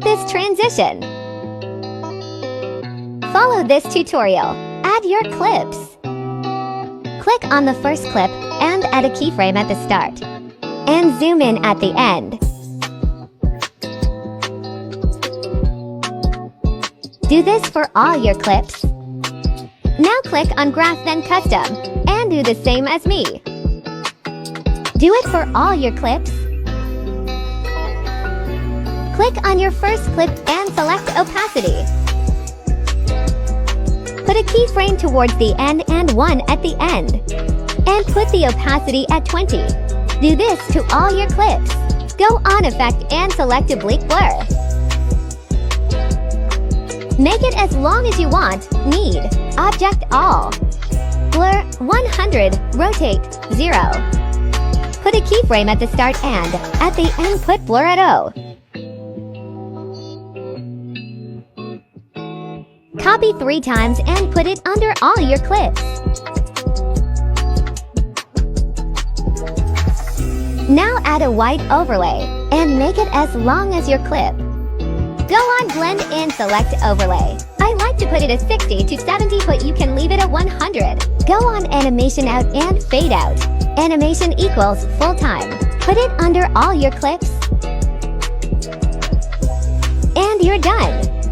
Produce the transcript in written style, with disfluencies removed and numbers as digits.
this transition. Follow this tutorial. Add your clips. Click on the first clip and add a keyframe at the start. And zoom in at the end. Do this for all your clips. Now click on Graph then Custom and do the same as me. Do it for all your clips. Click on your first clip and select Opacity. Put a keyframe towards the end and one at the end. And put the opacity at 20. Do this to all your clips. Go on Effect and select Oblique Blur. Make it as long as you want. Need. Object All. Blur 100. Rotate 0. Put a keyframe at the start and at the end put Blur at O. Copy 3 times and put it under all your clips. Now add a white overlay and make it as long as your clip. Go on Blend and select Overlay. I like to put it at 60 to 70 but you can leave it at 100. Go on Animation Out and Fade Out. Animation equals full time. Put it under all your clips. And you're done.